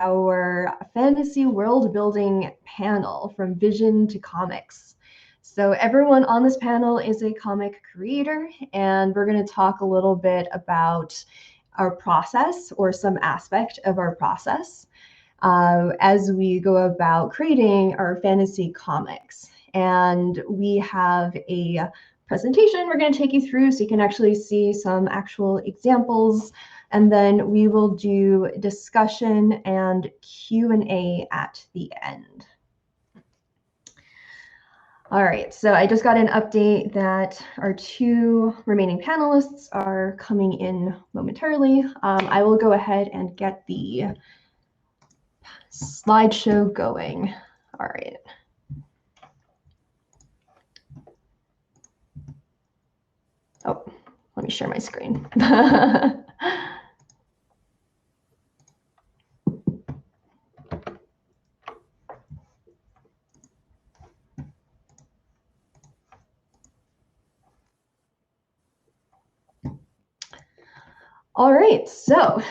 our fantasy world building panel from vision to comics. So everyone on this panel is a comic creator, and we're going to talk a little bit about our process or some aspect of our process as we go about creating our fantasy comics. And we have a presentation we're going to take you through so you can actually see some actual examples, and then we will do discussion and Q&A at the end. All right, so I just got an update that our two remaining panelists are coming in momentarily. I will go ahead and get the slideshow going. All right. Oh, let me share my screen. All right, so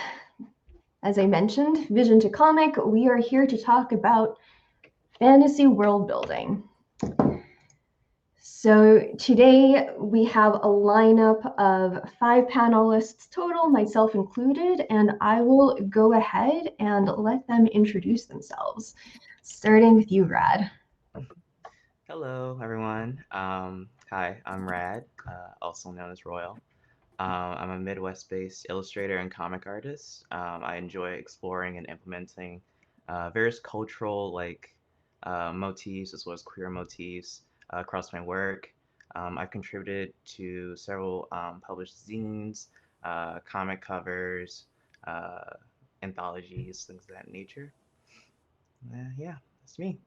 as I mentioned, Vision to Comic, we are here to talk about fantasy world building. So today we have a lineup of 5 panelists total, myself included, and I will go ahead and let them introduce themselves. Starting with you, Rad. Hello, everyone. Hi, I'm Rad, also known as Royal. I'm a Midwest-based illustrator and comic artist. I enjoy exploring and implementing various cultural motifs as well as queer motifs across my work. I've contributed to several published zines, comic covers, anthologies, things of that nature. Yeah, that's me.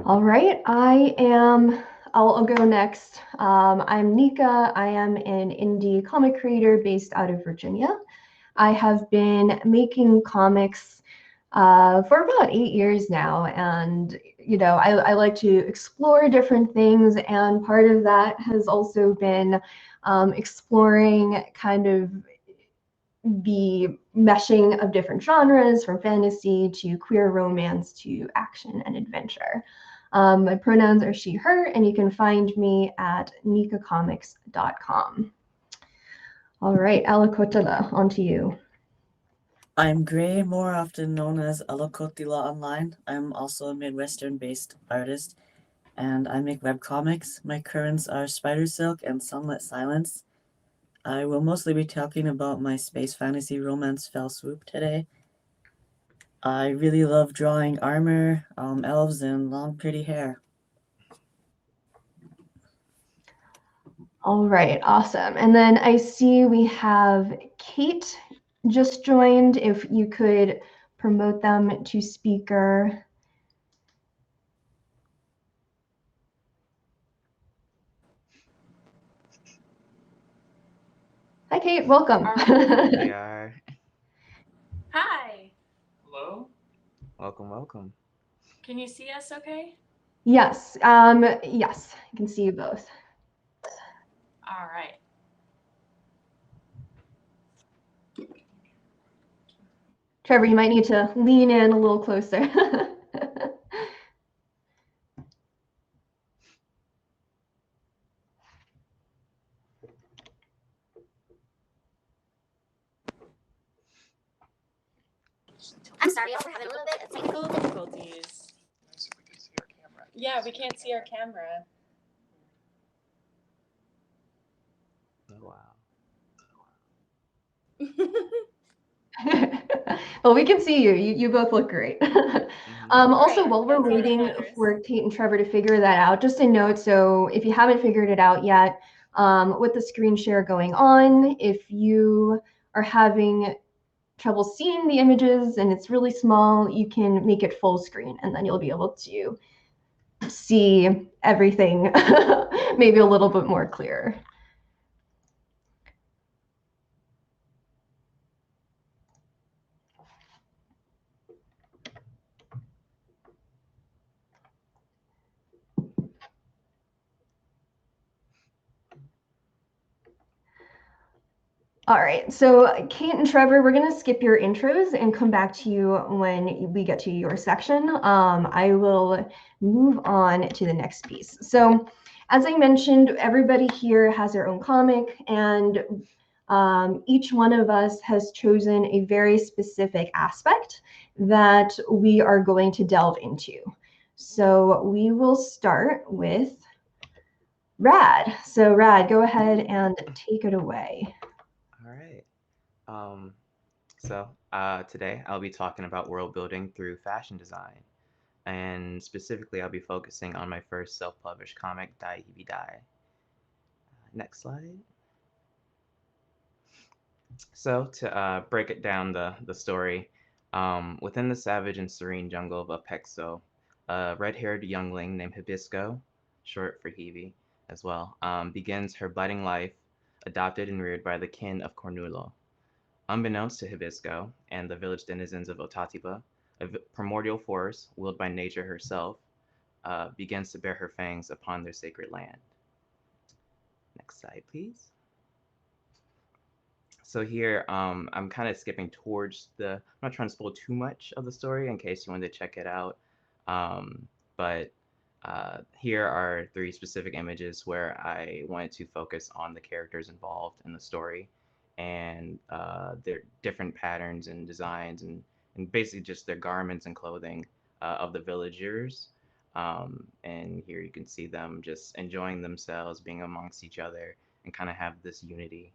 All right, I'll go next. I'm Nika. I am an indie comic creator based out of Virginia. I have been making comics for about 8 years now, and I like to explore different things, and part of that has also been exploring kind of the meshing of different genres, from fantasy to queer romance to action and adventure. My pronouns are she, her, and you can find me at nikacomics.com. All right, Alakotila, on to you. I'm Gray, more often known as Alakotila online. I'm also a Midwestern-based artist, and I make webcomics. My currents are Spidersilk and Sunlit Silence. I will mostly be talking about my space fantasy romance Swoop today. I really love drawing armor, elves, and long pretty hair. All right, awesome. And then I see we have Cait just joined. If you could promote them to speaker. Hi, Cait. Welcome. Here we are. Hi. Hello? Welcome, welcome. Can you see us okay? Yes. Yes, I can see you both. All right. Trevor, you might need to lean in a little closer. I'm sorry, we're having a little bit of technical difficulties. Nice if we could see our camera. Yeah, we can't see our camera. Oh, wow. Well, we can see you. You both look great. Also, Great. while we're That's all that waiting matters. for Cait and Trevor to figure that out, just a note, so if you haven't figured it out yet, with the screen share going on, if you are having trouble seeing the images and it's really small, you can make it full screen, and then you'll be able to see everything maybe a little bit more clear. All right, so Cait and Trevor, we're gonna skip your intros and come back to you when we get to your section. I will move on to the next piece. So as I mentioned, everybody here has their own comic, and each one of us has chosen a very specific aspect that we are going to delve into. So we will start with Rad. So Rad, go ahead and take it away. All right. Today I'll be talking about world building through fashion design. And specifically, I'll be focusing on my first self-published comic, Die HIBI Die. Next slide. So to break it down, the story, within the savage and serene jungle of Apexo, a red-haired youngling named Hibisco, short for Hibi as well, begins her budding life, adopted and reared by the kin of Cornulo. Unbeknownst to Hibisco and the village denizens of Otatiba, a primordial force, willed by nature herself, begins to bear her fangs upon their sacred land. Next slide, please. So here, I'm kind of skipping towards I'm not trying to spoil too much of the story in case you wanted to check it out. But here are 3 specific images where I wanted to focus on the characters involved in the story and their different patterns and designs and basically just their garments and clothing of the villagers. And here you can see them just enjoying themselves, being amongst each other, and kind of have this unity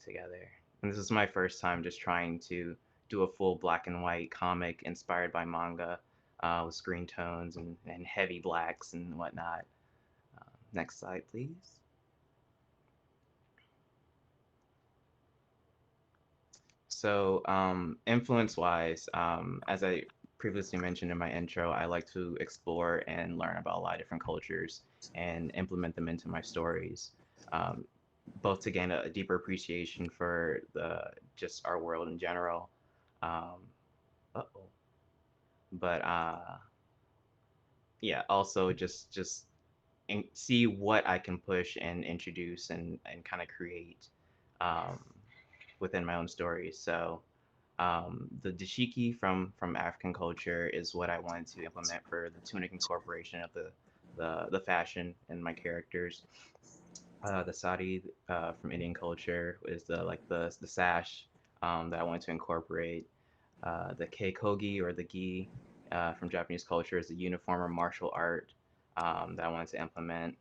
together. And this is my first time just trying to do a full black and white comic inspired by manga with screen tones and heavy blacks and whatnot. Next slide, please. So influence-wise, as I previously mentioned in my intro, I like to explore and learn about a lot of different cultures and implement them into my stories. Um, both to gain a deeper appreciation for just our world in general. Um, uh-oh. But yeah, also just see what I can push and introduce and kind of create um, within my own stories. So the dashiki from African culture is what I wanted to implement for the tunic incorporation of the fashion in my characters. The sari from Indian culture is the sash that I wanted to incorporate. The keikogi or the gi from Japanese culture is the uniform or martial art that I wanted to implement.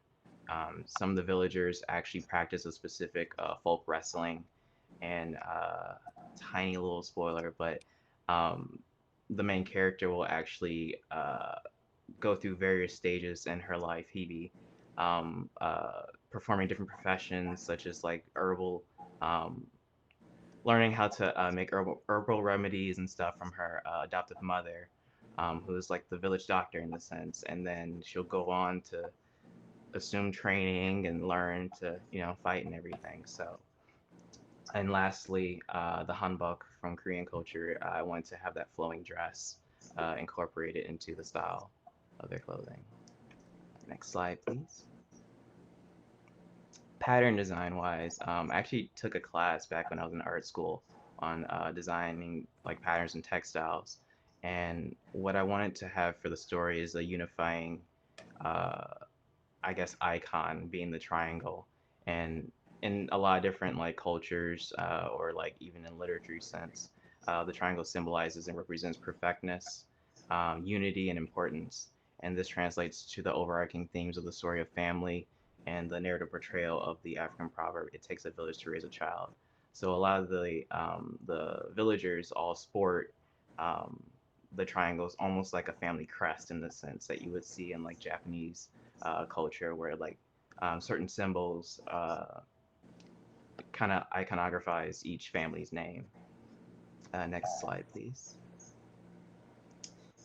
Some of the villagers actually practice a specific folk wrestling, and tiny little spoiler, but um, the main character will actually go through various stages in her life, Hebe, performing different professions such as like herbal, um, learning how to make herbal remedies and stuff from her adoptive mother, who is like the village doctor in the sense, and then she'll go on to assume training and learn to fight and everything. So, and lastly, the hanbok from Korean culture, I wanted to have that flowing dress incorporated into the style of their clothing. Next slide, please. Pattern design wise, I actually took a class back when I was in art school on designing like patterns and textiles. And what I wanted to have for the story is a unifying, uh, I guess, icon being the triangle. And in a lot of different like cultures or like even in literature sense, the triangle symbolizes and represents perfectness, unity, and importance. And this translates to the overarching themes of the story of family and the narrative portrayal of the African proverb, "It takes a village to raise a child." So a lot of the villagers all sport um, the triangles almost like a family crest in the sense that you would see in like Japanese culture, where like certain symbols kind of iconographize each family's name. Next slide, please.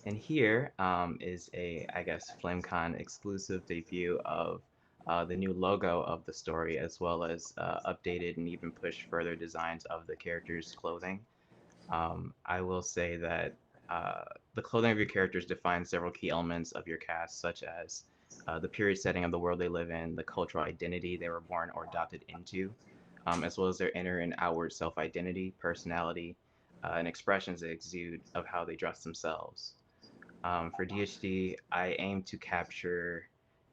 And here is I guess, FlameCon exclusive debut of the new logo of the story, as well as updated and even pushed further designs of the characters' clothing. I will say that the clothing of your characters defines several key elements of your cast, such as the period setting of the world they live in, the cultural identity they were born or adopted into, as well as their inner and outward self-identity, personality, and expressions they exude of how they dress themselves. For DHD, I aim to capture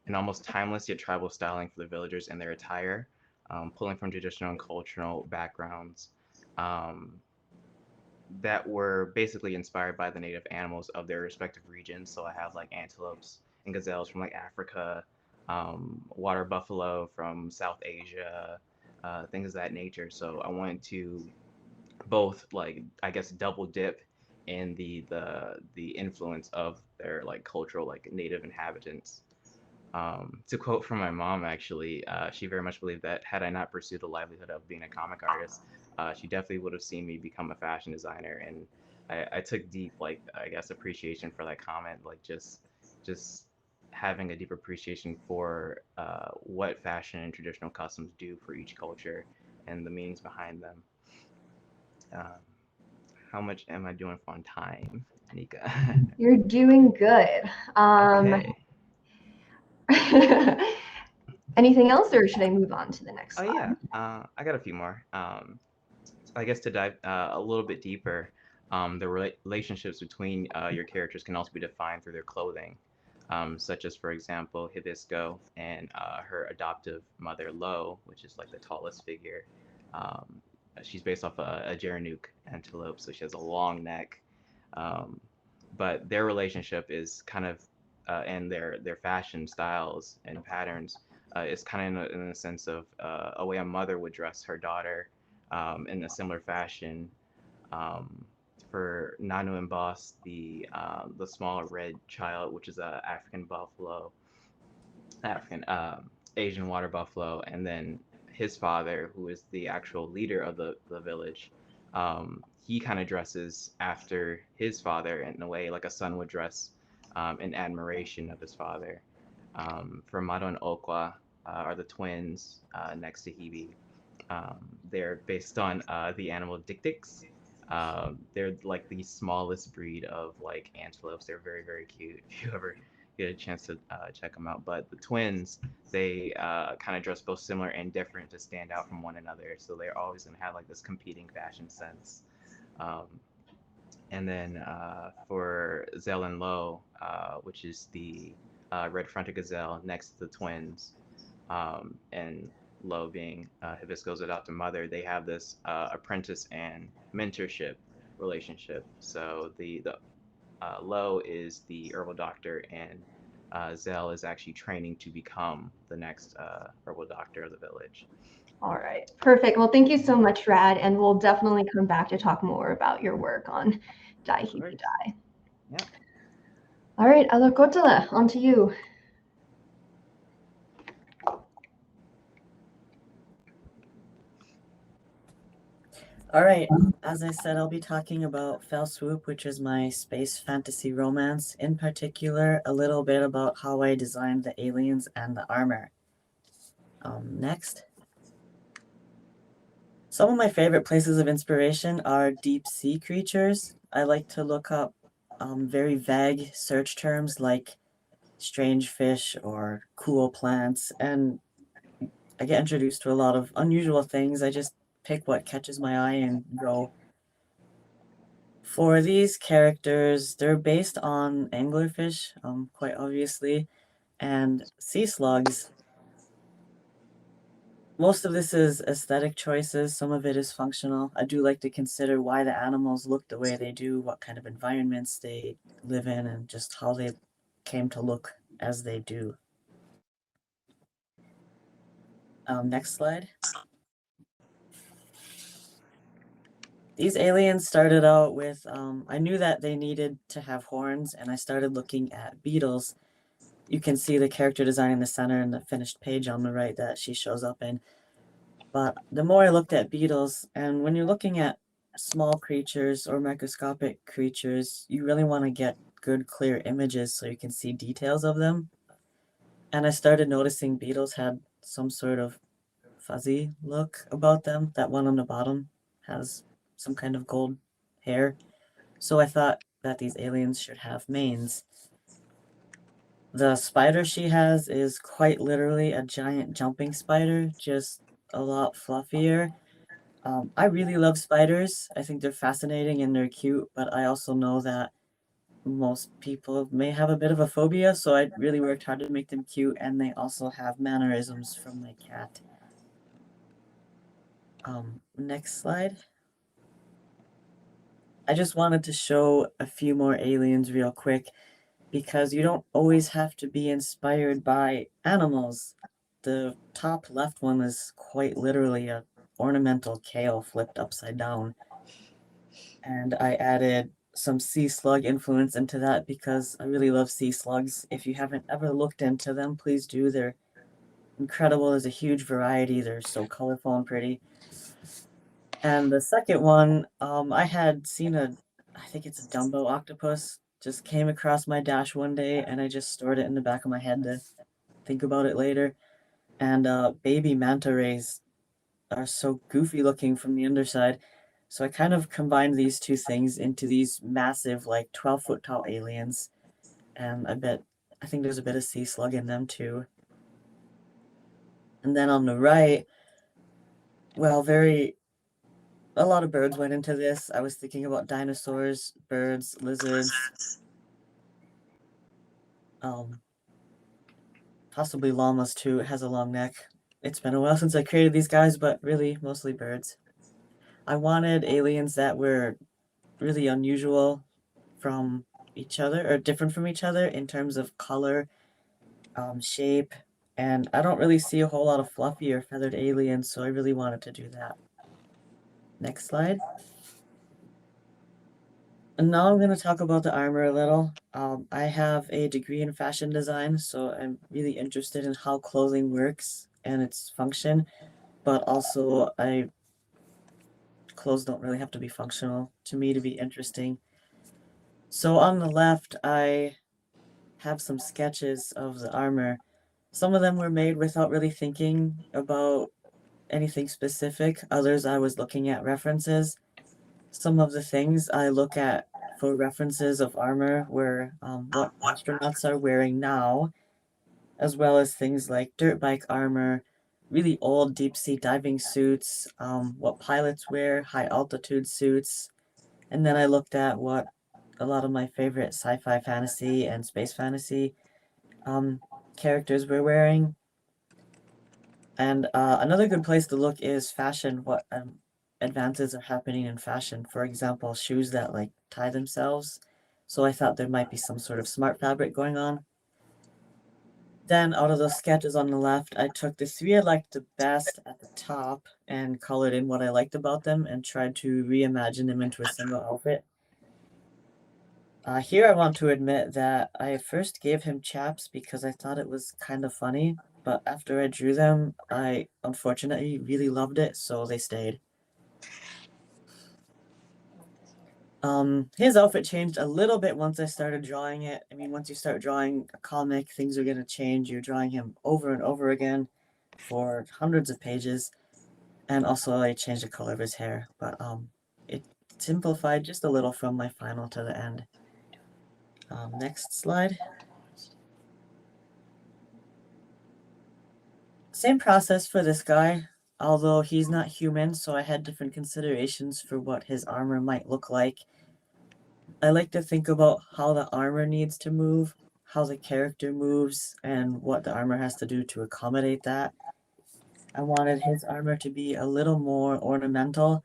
an almost timeless yet tribal styling for the villagers and their attire, pulling from traditional and cultural backgrounds um, that were basically inspired by the native animals of their respective regions. So I have like antelopes and gazelles from like Africa, water buffalo from South Asia, things of that nature. So I wanted to both like I guess double dip in the influence of their like cultural like native inhabitants. To quote from my mom, actually, she very much believed that had I not pursued the livelihood of being a comic artist, she definitely would have seen me become a fashion designer. And I took deep, like, I guess, appreciation for that comment, like just having a deep appreciation for what fashion and traditional customs do for each culture and the meanings behind them. Um, how much am I doing on time, Nika? You're doing good. Okay. Anything else, or should I move on to the next Oh slide? yeah, I got a few more. I guess to dive a little bit deeper, the relationships between your characters can also be defined through their clothing, such as, for example, Hibisco and her adoptive mother, Lo, which is like the tallest figure. Um, she's based off a Geranuk antelope, so she has a long neck. Um, but their relationship is kind of, and their fashion styles and patterns is kind of in a sense of a way a mother would dress her daughter in a similar fashion. Um, for Nanu and Boss, the smaller red child, which is a African buffalo, African Asian water buffalo, and then his father, who is the actual leader of the village. He kind of dresses after his father in a way like a son would dress in admiration of his father. For Mado and Okwa are the twins next to HIBI. They're based on the animal Dik-Diks. They're like the smallest breed of like antelopes. They're very, very cute. If you ever get a chance to check them out. But the twins, they kind of dress both similar and different to stand out from one another. So they're always going to have like this competing fashion sense. Um, and then for Zell and Lo, which is the red-fronted gazelle next to the twins, and Lo being Hibisco's adopted mother, they have this apprentice and mentorship relationship. So the Lo is the herbal doctor, and Zell is actually training to become the next herbal doctor of the village. All right, perfect. Well, thank you so much, Rad, and we'll definitely come back to talk more about your work on Dai Of Hibi course. Dai. Yeah. All right, Alakotila, on to you. All right, as I said, I'll be talking about Swoop, which is my space fantasy romance. In particular, a little bit about how I designed the aliens and the armor. Next. Some of my favorite places of inspiration are deep sea creatures. I like to look up very vague search terms like strange fish or cool plants, and I get introduced to a lot of unusual things. I just pick what catches my eye and go. For these characters, they're based on anglerfish, quite obviously, and sea slugs. Most of this is aesthetic choices, some of it is functional. I do like to consider why the animals look the way they do, what kind of environments they live in, and just how they came to look as they do. Next slide. These aliens started out with, I knew that they needed to have horns, and I started looking at beetles. You can see the character design in the center and the finished page on the right that she shows up in. But the more I looked at beetles, and when you're looking at small creatures or microscopic creatures, you really want to get good, clear images so you can see details of them. And I started noticing beetles had some sort of fuzzy look about them. That one on the bottom has some kind of gold hair. So I thought that these aliens should have manes. The spider she has is quite literally a giant jumping spider, just a lot fluffier. I really love spiders. I think they're fascinating and they're cute, but I also know that most people may have a bit of a phobia, so I really worked hard to make them cute, and they also have mannerisms from my cat. Next slide. I just wanted to show a few more aliens real quick because you don't always have to be inspired by animals. The top left one is quite literally a ornamental kale flipped upside down. And I added some sea slug influence into that because I really love sea slugs. If you haven't ever looked into them, please do. They're incredible. There's a huge variety. They're so colorful and pretty. And the second one, I had seen I think it's a Dumbo octopus, just came across my dash one day and I just stored it in the back of my head to think about it later. And baby manta rays are so goofy looking from the underside. So I kind of combined these two things into these massive, like 12-foot tall aliens. And I think there's a bit of sea slug in them too. And then on the right, well, a lot of birds went into this. I was thinking about dinosaurs, birds, lizards, possibly llamas too. It has a long neck. It's been a while since I created these guys, but really mostly birds. I wanted aliens that were really unusual from each other or different from each other in terms of color, shape, and I don't really see a whole lot of fluffy or feathered aliens, so I really wanted to do that. Next slide. And now I'm going to talk about the armor a little. I have a degree in fashion design, so I'm really interested in how clothing works and its function, but also clothes don't really have to be functional to me to be interesting. So on the left, I have some sketches of the armor. Some of them were made without really thinking about anything specific. Others I was looking at references. Some of the things I look at for references of armor were what astronauts are wearing now, as well as things like dirt bike armor, really old deep sea diving suits, what pilots wear, high altitude suits. And then I looked at what a lot of my favorite sci-fi fantasy and space fantasy characters were wearing. And another good place to look is fashion, what advances are happening in fashion. For example, shoes that like tie themselves. So I thought there might be some sort of smart fabric going on. Then out of those sketches on the left, I took the three I liked the best at the top and colored in what I liked about them and tried to reimagine them into a single outfit. Here I want to admit that I first gave him chaps because I thought it was kind of funny, but after I drew them, I unfortunately really loved it, so they stayed. His outfit changed a little bit once I started drawing it. I mean, once you start drawing a comic, things are going to change. You're drawing him over and over again for hundreds of pages. And also I changed the color of his hair, but it simplified just a little from my final to the end. Next slide. Same process for this guy, although he's not human, so I had different considerations for what his armor might look like. I like to think about how the armor needs to move, how the character moves, and what the armor has to do to accommodate that. I wanted his armor to be a little more ornamental.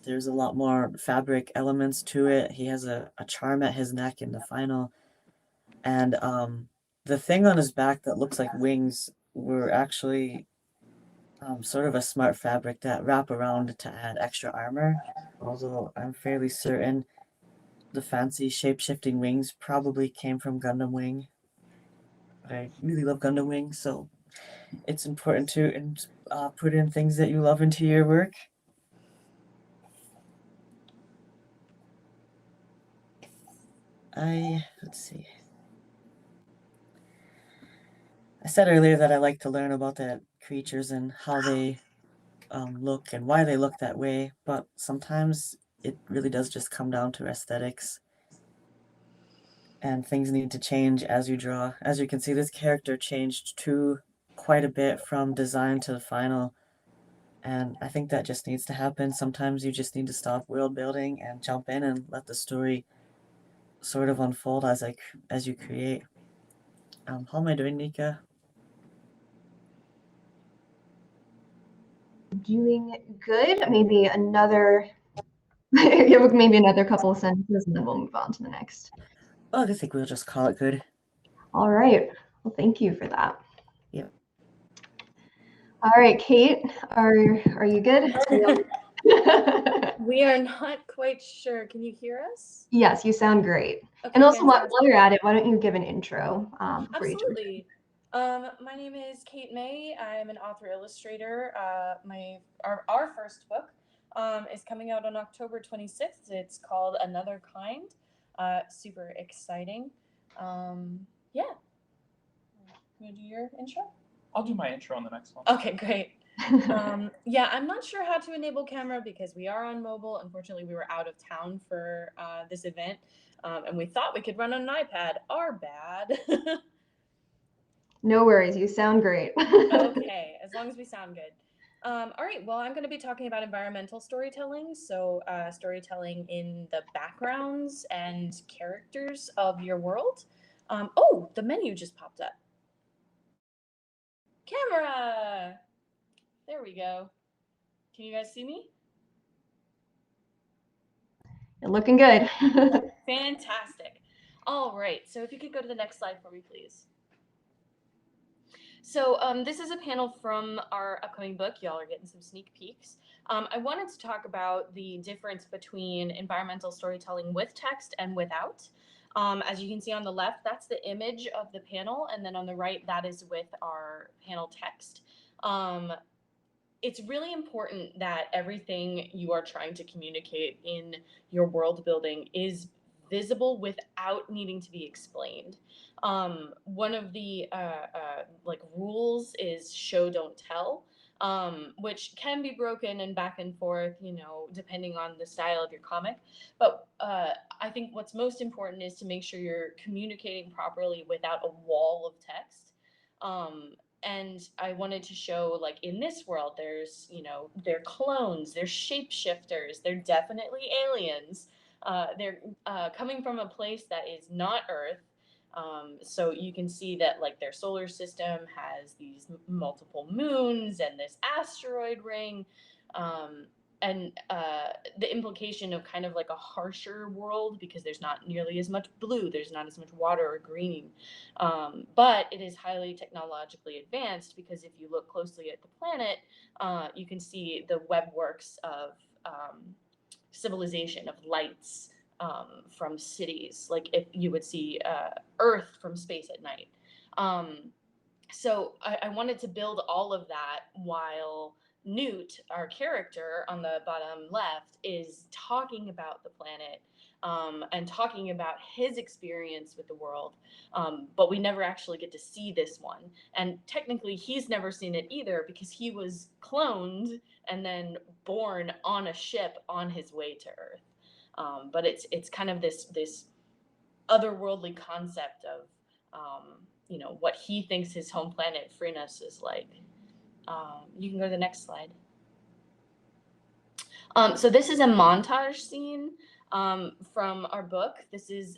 There's a lot more fabric elements to it. He has a charm at his neck in the final. And the thing on his back that looks like wings were actually sort of a smart fabric that wrap around to add extra armor. Although I'm fairly certain the fancy shape-shifting wings probably came from Gundam Wing. I really love Gundam Wing, so it's important to put in things that you love into your work. Let's see. I said earlier that I like to learn about the creatures and how they look and why they look that way, but sometimes it really does just come down to aesthetics. And things need to change as you draw. As you can see, this character changed quite a bit from design to the final. And I think that just needs to happen. Sometimes you just need to stop world building and jump in and let the story sort of unfold as you create. How am I doing, Nika? Doing good. Maybe another maybe another couple of sentences and then we'll move on to the next. Oh, I think we'll just call it good. All right. Well, thank you for that. Yeah. All right, Cait, are you good? We are not quite sure. Can you hear us? Yes, you sound great. Okay, And also, while fantastic. you're at it, why don't you give an intro before you turn? Absolutely. My name is Cait May. I'm an author illustrator. Our first book is coming out on October 26th. It's called Another Kind. Super exciting. Yeah. You want to do your intro? I'll do my intro on the next one. Okay, great. Yeah, I'm not sure how to enable camera because we are on mobile. Unfortunately, we were out of town for this event, and we thought we could run on an iPad. Our bad. No worries, you sound great. Okay, as long as we sound good. All right, well, I'm going to be talking about environmental storytelling. So, storytelling in the backgrounds and characters of your world. Oh, the menu just popped up. Camera! There we go. Can you guys see me? You're looking good. Fantastic. All right, so if you could go to the next slide for me, please. So this is a panel from our upcoming book. Y'all are getting some sneak peeks. I wanted to talk about the difference between environmental storytelling with text and without. As you can see on the left, that's the image of the panel, and then on the right, that is with our panel text. It's really important that everything you are trying to communicate in your world building is visible without needing to be explained. One of the like rules is show don't tell, which can be broken and back and forth, you know, depending on the style of your comic. But I think what's most important is to make sure you're communicating properly without a wall of text. And I wanted to show, like, in this world, there's, you know, they're clones, they're shapeshifters, they're definitely aliens. They're coming from a place that is not Earth. So you can see that, like, their solar system has these multiple moons and this asteroid ring. And the implication of kind of like a harsher world because there's not nearly as much blue, there's not as much water or green. But it is highly technologically advanced because if you look closely at the planet, you can see the webworks of civilization, of lights from cities, like if you would see Earth from space at night. So I wanted to build all of that while Newt, our character on the bottom left, is talking about the planet and talking about his experience with the world. But we never actually get to see this one. And technically, he's never seen it either because he was cloned and then born on a ship on his way to Earth. But it's kind of this otherworldly concept of you know, what he thinks his home planet Freenus is like. You can go to the next slide. So this is a montage scene from our book. This is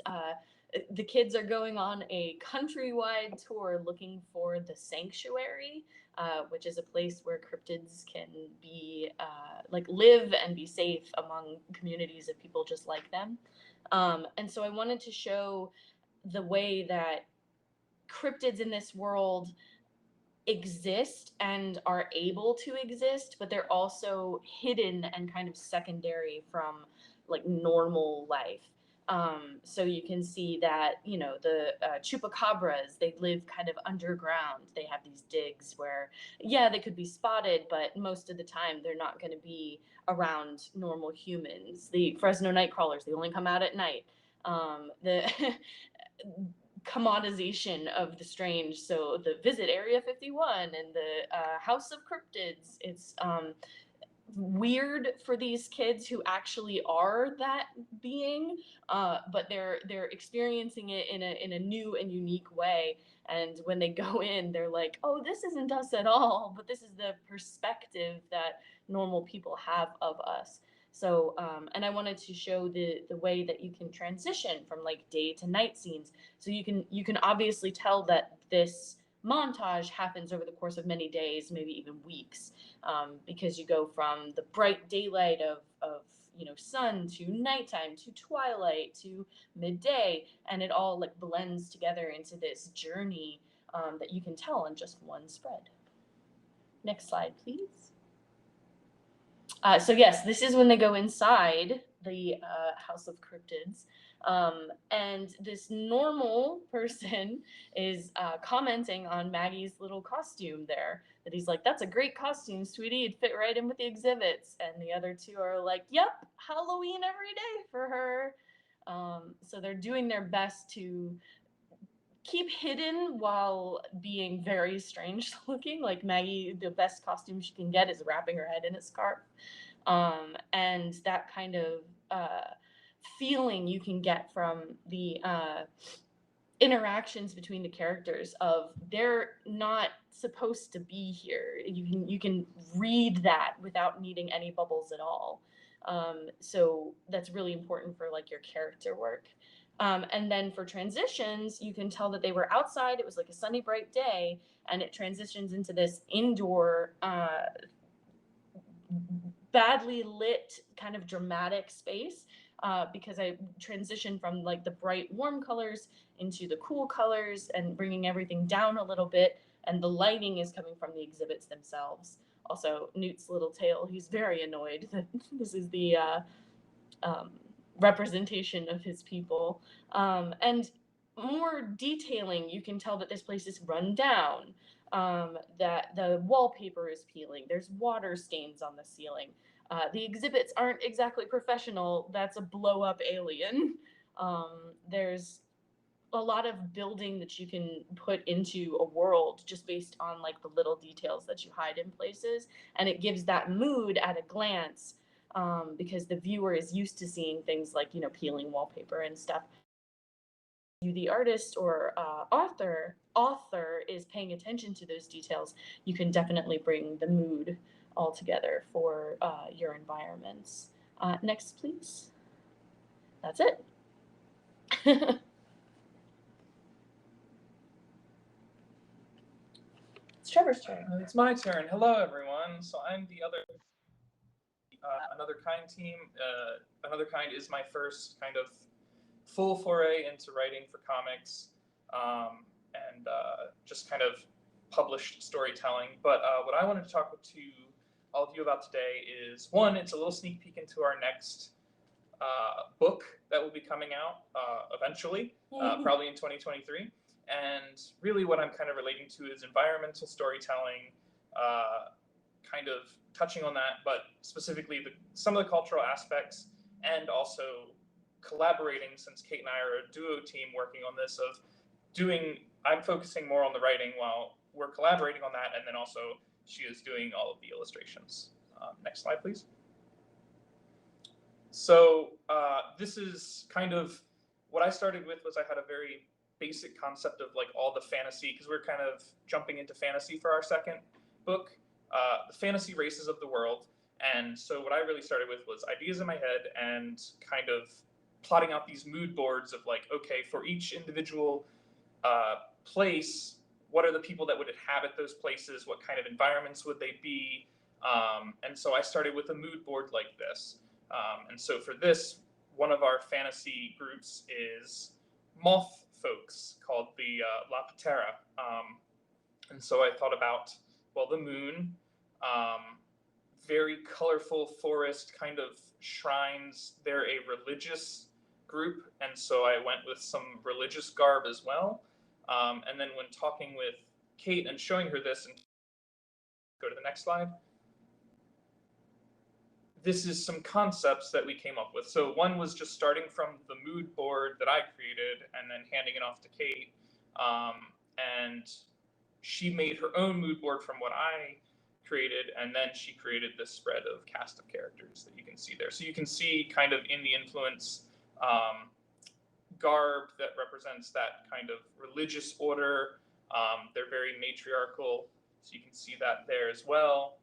the kids are going on a countrywide tour looking for the sanctuary, which is a place where cryptids can be like live and be safe among communities of people just like them. And so I wanted to show the way that cryptids in this world exist and are able to exist, but they're also hidden and kind of secondary from like normal life. So you can see that, you know, the chupacabras, they live kind of underground. They have these digs where, yeah, they could be spotted, but most of the time they're not going to be around normal humans. The Fresno nightcrawlers, they only come out at night. The commodization of the strange. So the Visit Area 51 and the House of Cryptids. It's weird for these kids who actually are that being, but they're experiencing it in a new and unique way. And when they go in, they're like, oh, this isn't us at all, but this is the perspective that normal people have of us. So, and I wanted to show the way that you can transition from like day to night scenes. So you can obviously tell that this montage happens over the course of many days, maybe even weeks, because you go from the bright daylight of sun to nighttime to twilight to midday, and it all like blends together into this journey that you can tell in just one spread. Next slide, please. So yes, this is when they go inside the House of Cryptids. And this normal person is commenting on Maggie's little costume there. That he's like, that's a great costume, sweetie. It'd fit right in with the exhibits. And the other two are like, yep, Halloween every day for her. So they're doing their best to keep hidden while being very strange looking. Like Maggie, the best costume she can get is wrapping her head in a scarf. And that kind of feeling you can get from the interactions between the characters of they're not supposed to be here. You can read that without needing any bubbles at all. So that's really important for like your character work. And then for transitions, you can tell that they were outside. It was like a sunny, bright day, and it transitions into this indoor, badly lit, kind of dramatic space. Because I transitioned from like the bright, warm colors into the cool colors and bringing everything down a little bit. And the lighting is coming from the exhibits themselves. Also, Newt's little tail, he's very annoyed that this is the representation of his people. And more detailing, you can tell that this place is run down, that the wallpaper is peeling, there's water stains on the ceiling. The exhibits aren't exactly professional. That's a blow up alien. There's a lot of building that you can put into a world just based on like the little details that you hide in places. And it gives that mood at a glance, because the viewer is used to seeing things like, peeling wallpaper and stuff. You, the artist or author is paying attention to those details, you can definitely bring the mood all together for your environments. Next, please. That's it. It's Trevor's turn. It's my turn. Hello, everyone. So I'm the other Another Kind team. Another Kind is my first kind of full foray into writing for comics, and just kind of published storytelling. But what I wanted to talk to all of you about today is, one, it's a little sneak peek into our next book that will be coming out eventually, probably in 2023. And really what I'm kind of relating to is environmental storytelling, kind of touching on that, but specifically some of the cultural aspects, and also collaborating, since Cait and I are a duo team working on this, I'm focusing more on the writing while we're collaborating on that, and then also she is doing all of the illustrations. Next slide, please. So this is kind of what I started with. Was I had a very basic concept of like all the fantasy, because we're kind of jumping into fantasy for our second book, the fantasy races of the world. And so what I really started with was ideas in my head and kind of plotting out these mood boards of like, okay, for each individual place, what are the people that would inhabit those places? What kind of environments would they be? And so I started with a mood board like this. And so for this, one of our fantasy groups is moth folks called the La Patera. And so I thought about, well, the moon, very colorful forest kind of shrines. They're a religious group, and so I went with some religious garb as well. And then when talking with Cait and showing her this, and go to the next slide. This is some concepts that we came up with. So one was just starting from the mood board that I created and then handing it off to Cait. And she made her own mood board from what I created, and then she created this spread of cast of characters that you can see there. So you can see kind of in the influence garb that represents that kind of religious order. They're very matriarchal, so you can see that there as well.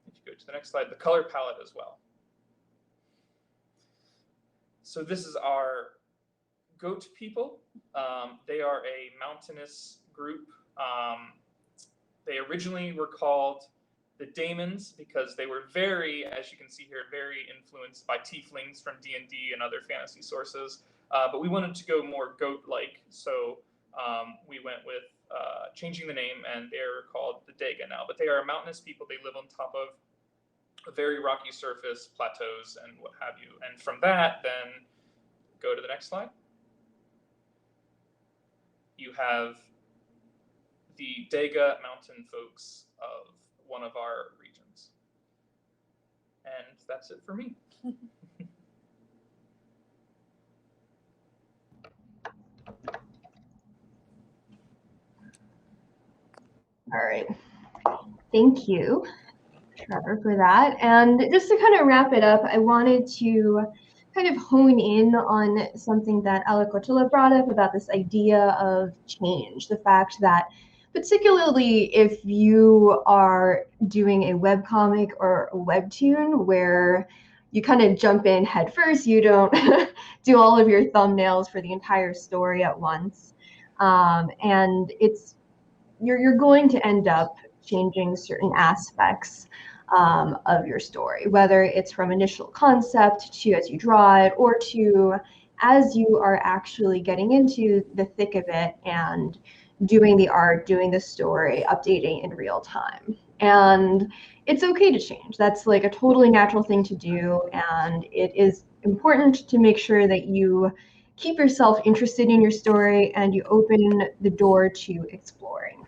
If you go to the next slide, the color palette as well. So this is our goat people. They are a mountainous group. They originally were called the Daemons because they were very, as you can see here, very influenced by tieflings from D&D and other fantasy sources. But we wanted to go more goat-like, so we went with changing the name, and they're called the Dega now. But they are mountainous people. They live on top of a very rocky surface, plateaus, and what have you. And from that, then go to the next slide. You have the Dega mountain folks of one of our regions. And that's it for me. All right. Thank you, Trevor, for that. And just to kind of wrap it up, I wanted to kind of hone in on something that Alakotila brought up about this idea of change, the fact that particularly if you are doing a webcomic or a webtoon where you kind of jump in head first, you don't do all of your thumbnails for the entire story at once. And you're going to end up changing certain aspects of your story, whether it's from initial concept to as you draw it, or to as you are actually getting into the thick of it and doing the art, doing the story, updating in real time. And it's okay to change. That's like a totally natural thing to do. And it is important to make sure that you keep yourself interested in your story and you open the door to exploring.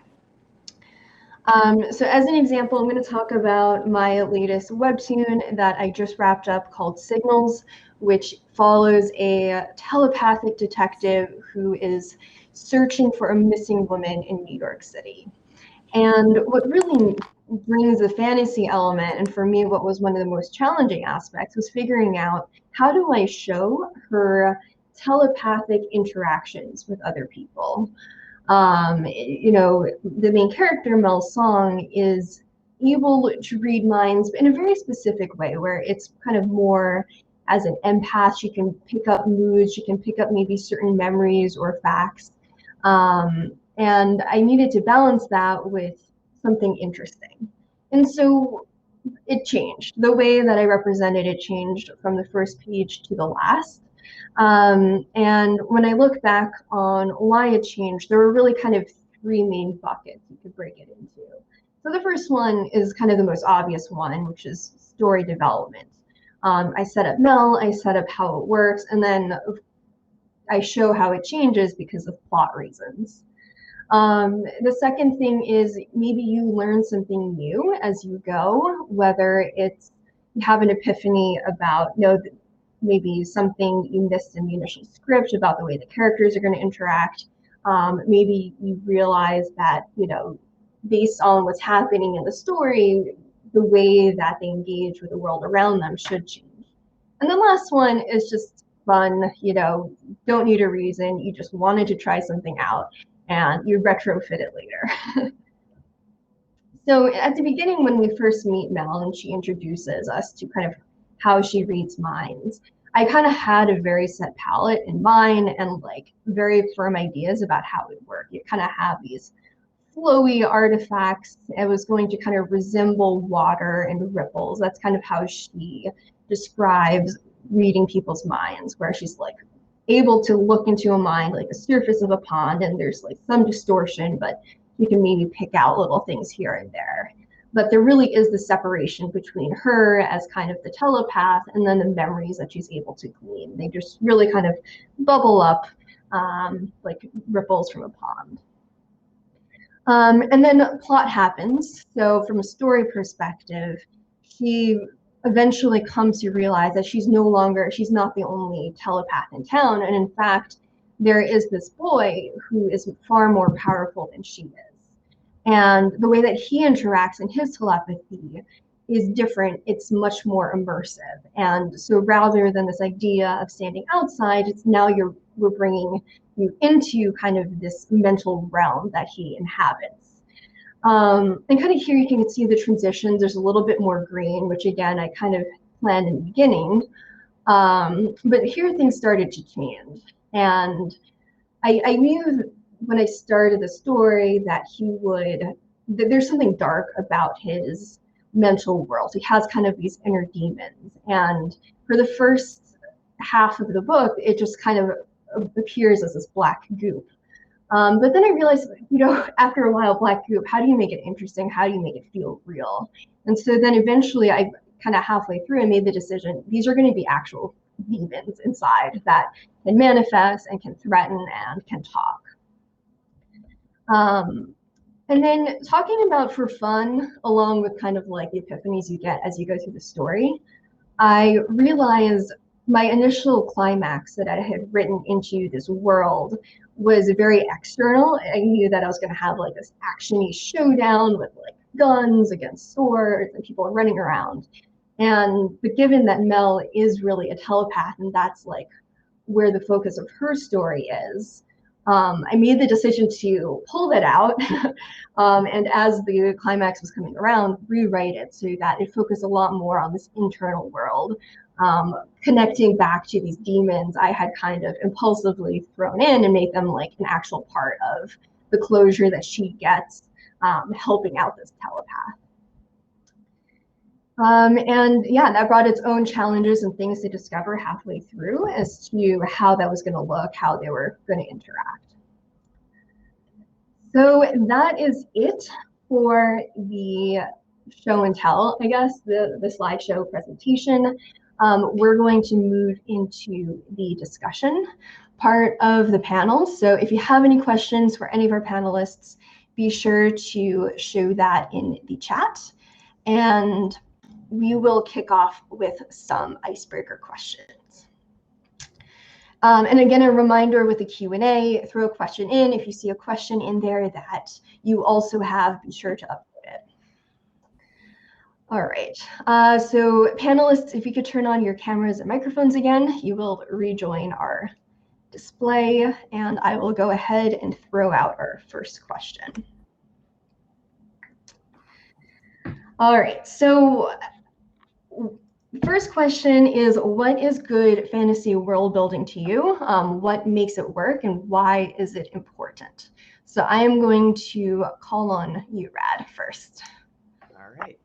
So as an example, I'm going to talk about my latest webtoon that I just wrapped up called Signals, which follows a telepathic detective who is searching for a missing woman in New York City. And what really brings the fantasy element, and for me, what was one of the most challenging aspects, was figuring out how do I show her telepathic interactions with other people. You know, the main character, Mel Song, is able to read minds in a very specific way, where it's kind of more as an empath. She can pick up moods, she can pick up maybe certain memories or facts. And I needed to balance that with something interesting. And so it changed. The way that I represented it changed from the first page to the last. And when I look back on why it changed, there were really kind of three main buckets you could break it into. So the first one is kind of the most obvious one, which is story development. I set up Mel, I set up how it works, and then I show how it changes because of plot reasons. The second thing is maybe you learn something new as you go, whether it's you have an epiphany about, maybe something you missed in the initial script about the way the characters are going to interact. Maybe you realize that, based on what's happening in the story, the way that they engage with the world around them should change. And the last one is just fun, don't need a reason. You just wanted to try something out and you retrofit it later. So at the beginning, when we first meet Mel and she introduces us to kind of how she reads minds, I kind of had a very set palette in mind and like very firm ideas about how it would work. You kind of have these flowy artifacts. It was going to kind of resemble water and ripples. That's kind of how she describes reading people's minds, where she's like able to look into a mind like the surface of a pond, and there's like some distortion, but you can maybe pick out little things here and there. But there really is the separation between her as kind of the telepath and then the memories that she's able to glean. They just really kind of bubble up like ripples from a pond. And then plot happens. So from a story perspective, she eventually comes to realize that she's not the only telepath in town. And in fact, there is this boy who is far more powerful than she is. And the way that he interacts in his telepathy is different. It's much more immersive. And so rather than this idea of standing outside, it's now we're bringing you into kind of this mental realm that he inhabits. And kind of here you can see the transitions. There's a little bit more green, which again, I kind of planned in the beginning. But here things started to change. And I knew when I started the story that there's something dark about his mental world. He has kind of these inner demons. And for the first half of the book, it just kind of appears as this black goop. But then I realized, after a while, black goop, how do you make it interesting? How do you make it feel real? And so then eventually I kind of halfway through, I made the decision, these are going to be actual demons inside that can manifest and can threaten and can talk. And then talking about for fun, along with kind of like the epiphanies you get as you go through the story, I realized my initial climax that I had written into this world was very external. I knew that I was going to have like this actiony showdown with like guns against swords and people running around. But given that Mel is really a telepath and that's like where the focus of her story is, I made the decision to pull that out. And as the climax was coming around, rewrite it so that it focused a lot more on this internal world, connecting back to these demons I had kind of impulsively thrown in and made them like an actual part of the closure that she gets, helping out this telepath. And yeah, that brought its own challenges and things to discover halfway through as to how that was going to look, how they were going to interact. So that is it for the show and tell, I guess, the slideshow presentation. We're going to move into the discussion part of the panel. So if you have any questions for any of our panelists, be sure to show that in the chat. And we will kick off with some icebreaker questions. And again, a reminder with the Q&A, throw a question in. If you see a question in there that you also have, be sure to upload it. All right, so panelists, if you could turn on your cameras and microphones again, you will rejoin our display, and I will go ahead and throw out our first question. All right, so first question is, what is good fantasy world building to you? What makes it work and why is it important? So I am going to call on you, Rad, first. All right.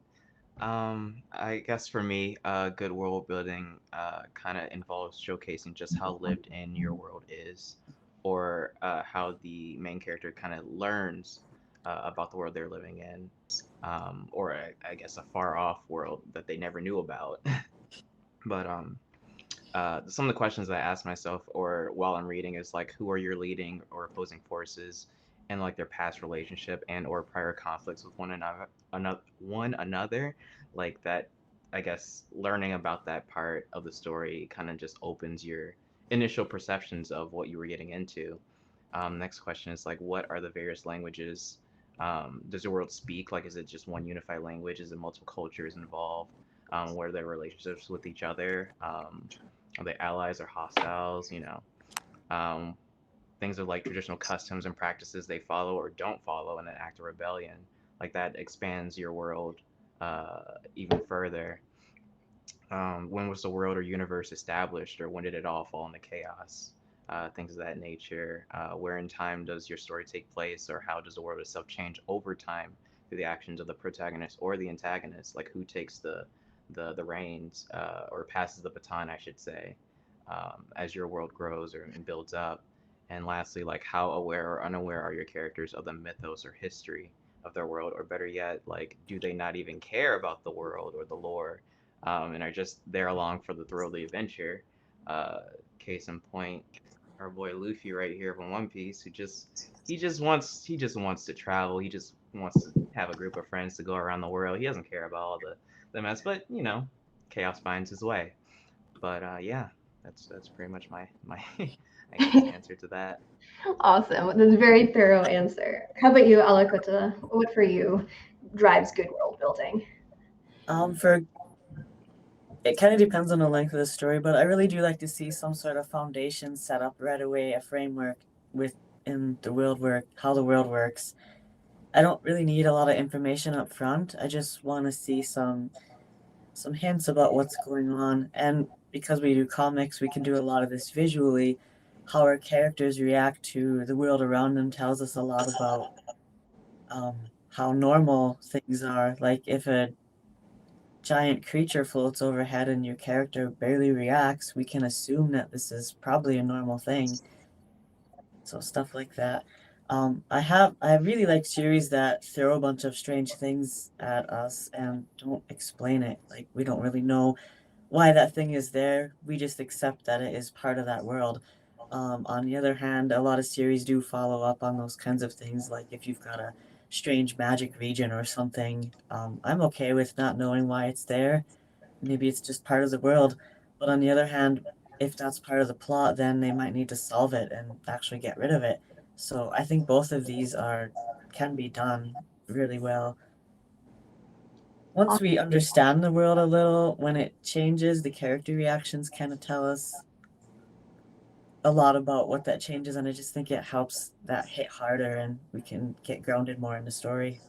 I guess for me, good world building kind of involves showcasing just how lived in your world is, or how the main character kind of learns about the world they're living in, or I guess a far off world that they never knew about. But some of the questions that I ask myself, or while I'm reading, is like, who are your leading or opposing forces, and like their past relationship and or prior conflicts with one another, like that. I guess learning about that part of the story kind of just opens your initial perceptions of what you were getting into. Next question is like, what are the various languages? Does the world speak? Like, is it just one unified language? Is it multiple cultures involved? What are their relationships with each other? Are they allies or hostiles? Things of like traditional customs and practices they follow or don't follow in an act of rebellion. Like that expands your world even further. When was the world or universe established, or when did it all fall into chaos? Things of that nature. Where in time does your story take place, or how does the world itself change over time through the actions of the protagonist or the antagonist? Like who takes the reins, or passes the baton, I should say, as your world grows and builds up. And lastly, like how aware or unaware are your characters of the mythos or history of their world, or better yet, like do they not even care about the world or the lore, and are just there along for the thrill of the adventure? Case in point, our boy Luffy right here from One Piece, who he just wants to travel. He just wants to have a group of friends to go around the world. He doesn't care about all the mess, but chaos finds his way. But yeah, that's pretty much my I guess answer to that. Awesome. That's a very thorough answer. How about you, Alakotila? What for you drives good world building? For it kind of depends on the length of the story, but I really do like to see some sort of foundation set up right away, a framework within the how the world works. I don't really need a lot of information up front. I just want to see some hints about what's going on. And because we do comics, we can do a lot of this visually. How our characters react to the world around them tells us a lot about how normal things are. Like if a giant creature floats overhead and your character barely reacts, we can assume that this is probably a normal thing. So stuff like that. I really like series that throw a bunch of strange things at us and don't explain it. Like we don't really know why that thing is there. We just accept that it is part of that world. On the other hand, a lot of series do follow up on those kinds of things. Like if you've got a strange magic region or something, I'm okay with not knowing why it's there. Maybe it's just part of the world. But on the other hand, if that's part of the plot, then they might need to solve it and actually get rid of it. So I think both of these are can be done really well. Once we understand the world a little, when it changes, the character reactions kind of tell us a lot about what that changes, and I just think it helps that hit harder and we can get grounded more in the story.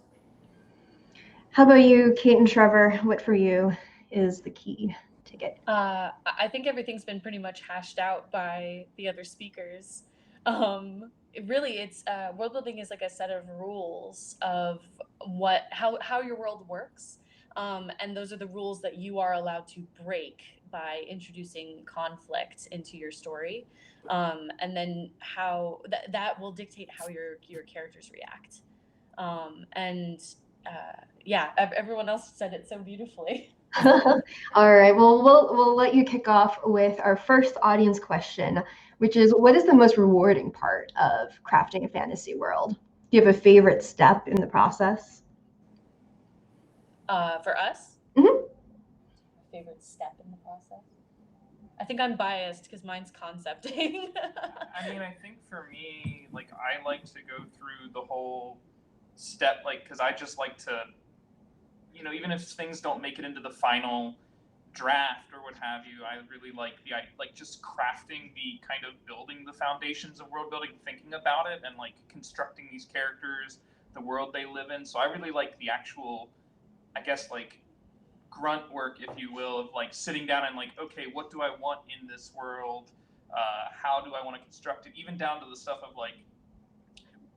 How about you, Cait and Trevor? What for you is the key to get? I think everything's been pretty much hashed out by the other speakers. It's world building is like a set of rules of how your world works, and those are the rules that you are allowed to break by introducing conflict into your story, and then how that will dictate how your characters react. And yeah, everyone else said it so beautifully. All right. Well, we'll let you kick off with our first audience question, which is, what is the most rewarding part of crafting a fantasy world? Do you have a favorite step in the process? For us, Mhm. favorite step in the process. I think I'm biased because mine's concepting. I mean, I think for me, like, I like to go through the whole step, like, because I just like to, even if things don't make it into the final draft or what have you, I really like just crafting the kind of building the foundations of world building, thinking about it, and like constructing these characters, the world they live in. So I really like the actual, I guess, like grunt work, if you will, of like sitting down and like, okay, what do I want in this world? How do I want to construct it? Even down to the stuff of like,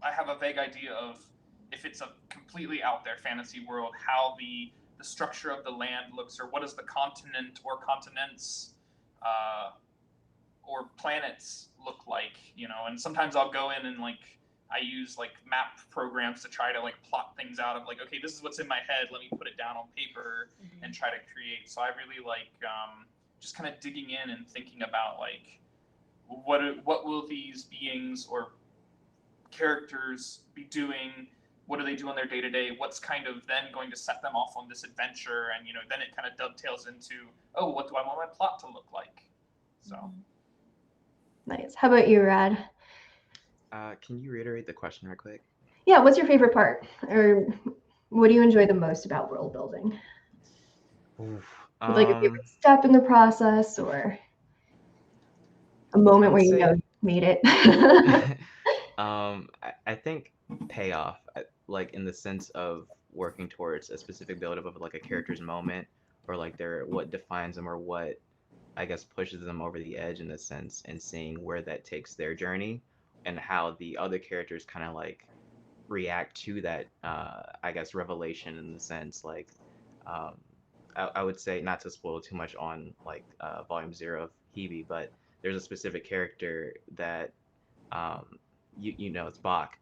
I have a vague idea of if it's a completely out there fantasy world, how the structure of the land looks, or what does the continent or continents or planets look like, and sometimes I'll go in and like I use like map programs to try to like plot things out of like, okay, this is what's in my head, let me put it down on paper and try to create. So I really like just kind of digging in and thinking about like what will these beings or characters be doing, what do they do on their day-to-day, what's kind of then going to set them off on this adventure, and then it kind of dovetails into, oh, what do I want my plot to look like? So Nice. How about you, Rad? Can you reiterate the question real quick? Yeah, what's your favorite part? Or what do you enjoy the most about world building? Oof. Like a favorite step in the process, or a I moment would where you say know you made it? I think payoff, like in the sense of working towards a specific build up of like a character's moment, or like their what defines them, or what I guess pushes them over the edge in a sense, and seeing where that takes their journey, and how the other characters kind of like react to that I guess revelation in the sense like um, I would say not to spoil too much on like volume 0 of HIBI, but there's a specific character that um, it's Bach.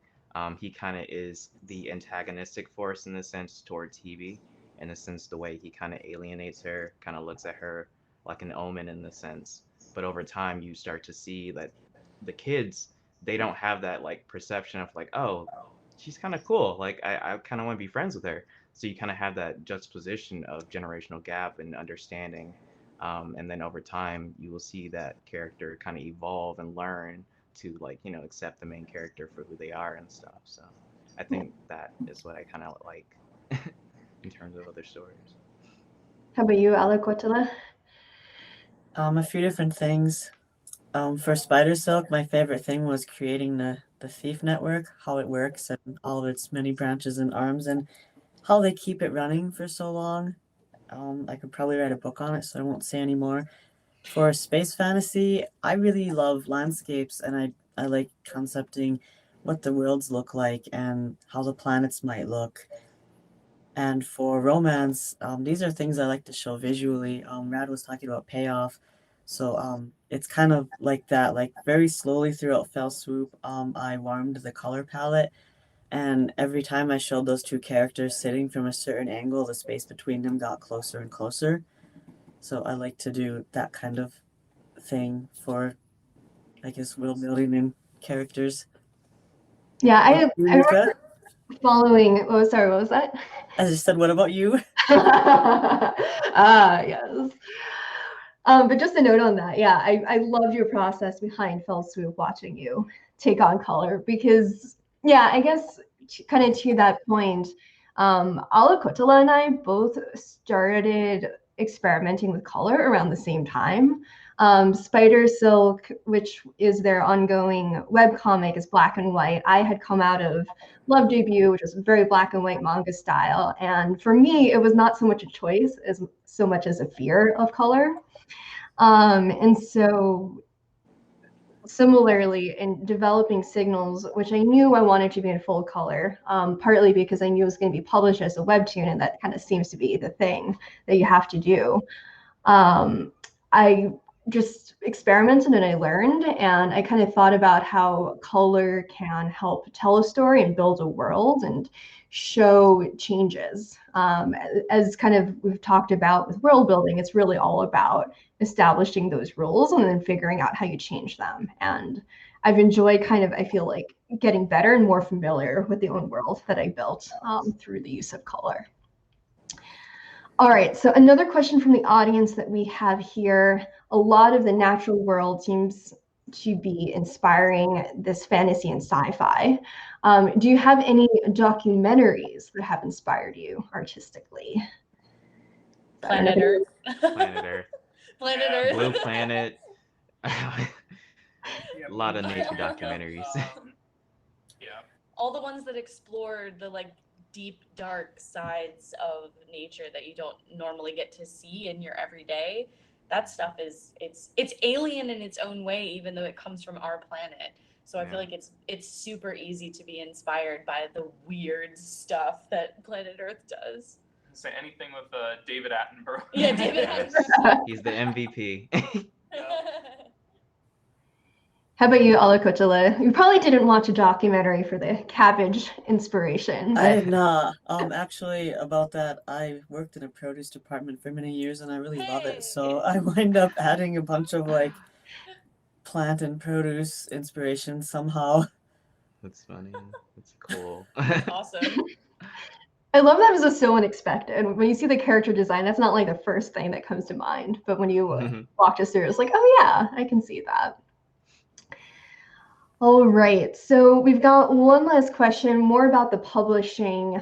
He kind of is the antagonistic force in the sense towards Hebe, in the sense the way he kind of alienates her, kind of looks at her like an omen in the sense. But over time, you start to see that the kids, they don't have that like perception of like, oh, she's kind of cool. Like I kind of want to be friends with her. So you kind of have that juxtaposition of generational gap and understanding And then over time, you will see that character kind of evolve and learn to like, accept the main character for who they are and stuff. So I think that is what I kind of like in terms of other stories. How about you, Alakotila? A few different things. For Spidersilk, my favorite thing was creating the thief network, how it works, and all of its many branches and arms, and how they keep it running for so long. I could probably write a book on it, so I won't say any more. For space fantasy, I really love landscapes, and I like concepting what the worlds look like and how the planets might look. And for romance, these are things I like to show visually. Rad was talking about payoff. So it's kind of like that, like very slowly throughout Fell Swoop, I warmed the color palette. And every time I showed those two characters sitting from a certain angle, the space between them got closer and closer. So I like to do that kind of thing for, I guess, world building and characters. Yeah, What about I you, remember Nika? following. Oh, sorry, what was that? I just said, what about you? Yes. But just a note on that, yeah, I loved your process behind Fell Swoop watching you take on color because, yeah, I guess kind of to that point, Alakotila and I both started experimenting with color around the same time. Spidersilk, which is their ongoing webcomic, is black and white. I had come out of Love Debut, which was very black and white manga style. And for me, it was not so much a choice as so much as a fear of color. And so similarly in developing signals, which I knew I wanted to be in full color, partly because I knew it was going to be published as a webtoon, and that kind of seems to be the thing that you have to do. I just experimented and I learned, and I kind of thought about how color can help tell a story and build a world and show changes. As kind of we've talked about with world building, it's really all about establishing those rules and then figuring out how you change them. And I've enjoyed kind of, I feel like, getting better and more familiar with the own world that I built through the use of color. All right, so another question from the audience that we have here. A lot of the natural world seems to be inspiring this fantasy and sci-fi. Do you have any documentaries that have inspired you artistically? Planet Earth. Planet Earth, Planet Yeah. Earth. Blue Planet. Yeah, A lot of Blue nature Planet. documentaries. Yeah. All the ones that explore the like deep dark sides of nature that you don't normally get to see in your everyday. That stuff is it's alien in its own way, even though it comes from our planet. So I feel like it's super easy to be inspired by the weird stuff that Planet Earth does. Say anything with David Attenborough. Yeah, David Yes. Attenborough. He's the MVP. How about you, Alakotila? You probably didn't watch a documentary for the cabbage inspiration. I But did not. Actually, about that, I worked in a produce department for many years and I really love it. So I wind up adding a bunch of like plant and produce inspiration somehow. That's funny. That's cool. Awesome. I love that it was so unexpected. When you see the character design, that's not like the first thing that comes to mind. But when you walked us through, it's like, oh yeah, I can see that. All right, so we've got one last question, more about the publishing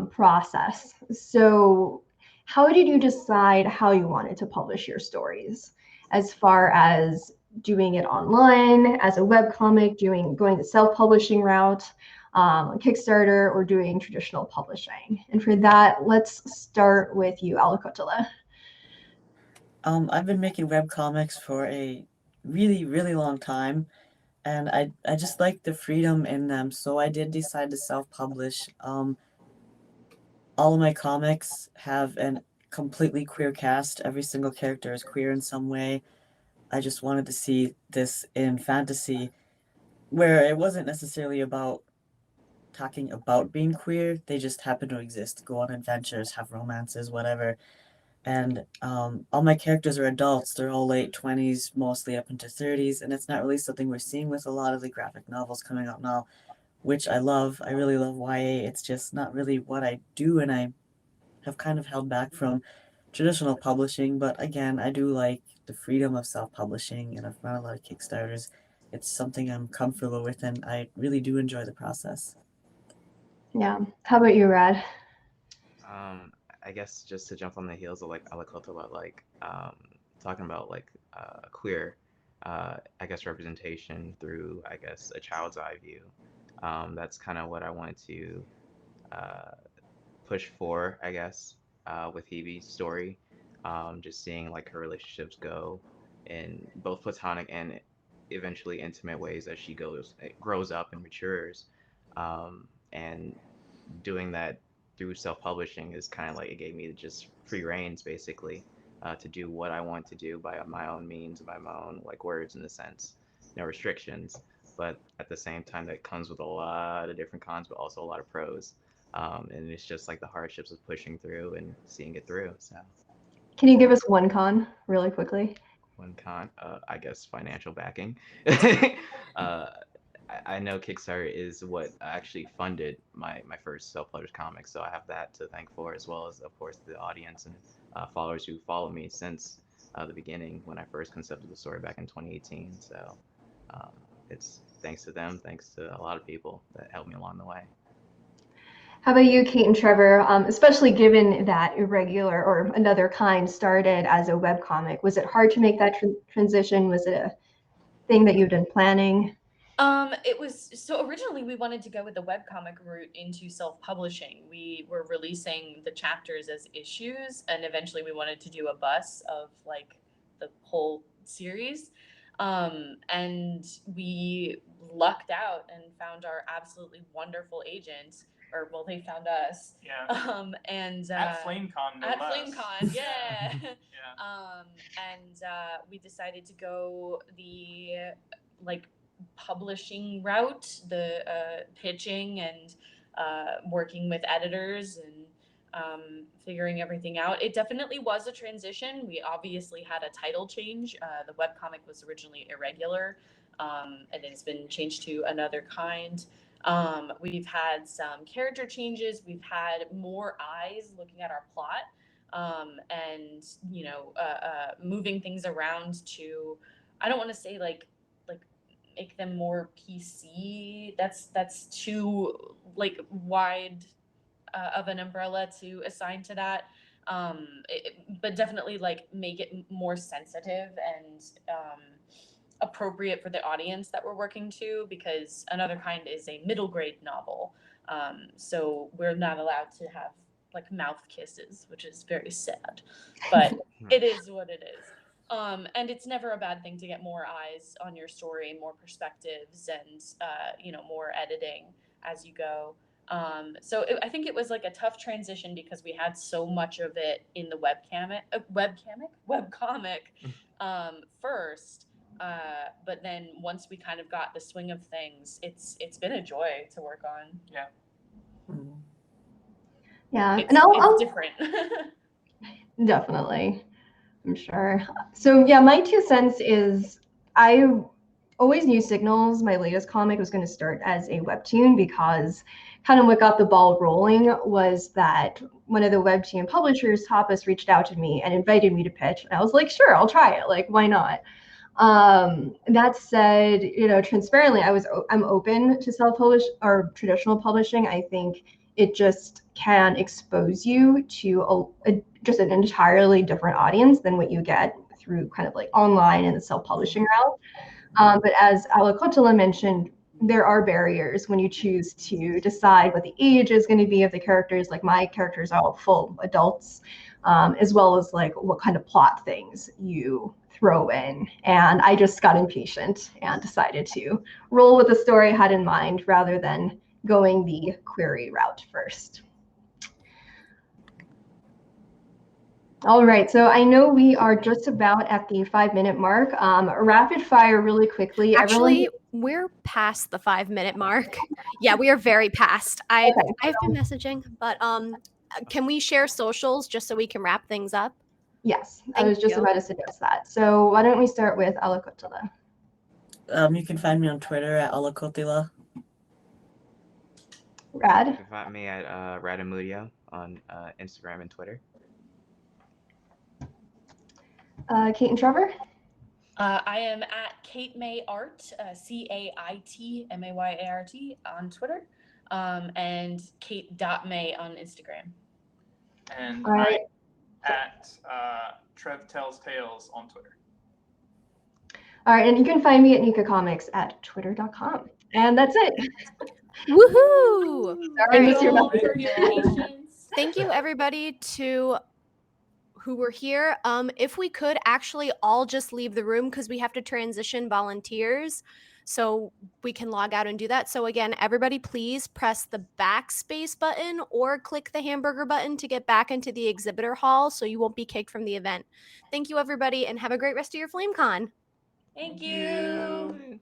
process. So how did you decide how you wanted to publish your stories, as far as doing it online, as a webcomic, going the self-publishing route, Kickstarter, or doing traditional publishing? And for that, let's start with you, Alakotila. I've been making webcomics for a really, really long time. And I just like the freedom in them. So I did decide to self-publish. All of my comics have a completely queer cast. Every single character is queer in some way. I just wanted to see this in fantasy where it wasn't necessarily about talking about being queer. They just happen to exist, go on adventures, have romances, whatever. And all my characters are adults. They're all late 20s, mostly up into 30s. And it's not really something we're seeing with a lot of the graphic novels coming out now, which I love. I really love YA. It's just not really what I do. And I have kind of held back from traditional publishing, but again, I do like the freedom of self-publishing, and I've run a lot of Kickstarters. It's something I'm comfortable with, and I really do enjoy the process. Yeah. How about you, Rad? I guess just to jump on the heels of like Alakotila, like talking about like queer, I guess representation through I guess a child's eye view. That's kind of what I wanted to uh, push for, I guess, with Hibi's story. Just seeing like her relationships go in both platonic and eventually intimate ways as she grows up and matures, and doing that through self-publishing is kind of like it gave me just free reins basically to do what I want to do by my own means, by my own like words in a sense, no restrictions. But at the same time, that comes with a lot of different cons, but also a lot of pros. And it's just like the hardships of pushing through and seeing it through. So Can you give us one con really quickly? one con, I guess, financial backing. uh, I know Kickstarter is what actually funded my first self-published comic, so I have that to thank for, as well as, of course, the audience and followers who followed me since the beginning when I first conceived the story back in 2018. So um, it's thanks to them, thanks to a lot of people that helped me along the way. How about you, Cait and Trevor? Especially given that Irregular or Another Kind started as a webcomic, was it hard to make that transition? Was it a thing that you've been planning? It was so originally we wanted to go with the webcomic route into self-publishing. We were releasing the chapters as issues, and eventually we wanted to do a bus of like the whole series. And we lucked out and found our absolutely wonderful agent, or well, they found us. Yeah. And At FlameCon, no at less. FlameCon, yeah. Yeah. And we decided to go the like publishing route, the pitching and working with editors and figuring everything out. It definitely was a transition. We obviously had a title change. The webcomic was originally Irregular, and it's been changed to Another Kind. We've had some character changes. We've had more eyes looking at our plot, and moving things around to, I don't want to say like make them more PC. That's too like wide of an umbrella to assign to that. But definitely like make it more sensitive and appropriate for the audience that we're working to, because Another Kind is a middle grade novel. So we're not allowed to have like mouth kisses, which is very sad, but it is what it is. And it's never a bad thing to get more eyes on your story, more perspectives, and more editing as you go. I think it was like a tough transition because we had so much of it in the webcomic first. But then once we kind of got the swing of things, it's been a joy to work on. Yeah. Mm. Yeah, It's, and it's different. definitely, I'm sure. So yeah, my 2 cents is I always knew Signals, my latest comic, was going to start as a webtoon, because kind of what got the ball rolling was that one of the webtoon publishers, Tapas, reached out to me and invited me to pitch, and I was like, sure, I'll try it. Like, why not? That said, transparently, I'm open to self-publish or traditional publishing. I think it just can expose you to just an entirely different audience than what you get through kind of like online and the self-publishing route. But as Alakotila mentioned, there are barriers when you choose to decide what the age is going to be of the characters. Like, my characters are all full adults, as well as like what kind of plot things you throw in. And I just got impatient and decided to roll with the story I had in mind rather than going the query route first. All right, so I know we are just about at the 5-minute mark. Rapid fire really quickly. Actually, we're past the 5-minute mark. Yeah, we are very past. I've been messaging, but can we share socials just so we can wrap things up? Yes, I was just about to suggest that. So why don't we start with Alakotila? You can find me on Twitter at Alakotila. Rad? You can find me at Radamudio on Instagram and Twitter. Cait and Trevor? I am at Cait May Art, CaitMayart on Twitter, and Cait.may on Instagram. And All right. I'm at Trev Tells Tales on Twitter. All right, and you can find me at Nika Comics at twitter.com. And that's it. Woohoo! Sorry, I missed your Thank message. For your patience. Thank you, everybody, to who were here. If we could actually all just leave the room because we have to transition volunteers, so we can log out and do that. So again, everybody, please press the backspace button or click the hamburger button to get back into the exhibitor hall so you won't be kicked from the event. Thank you, everybody, and have a great rest of your FlameCon. Thank you.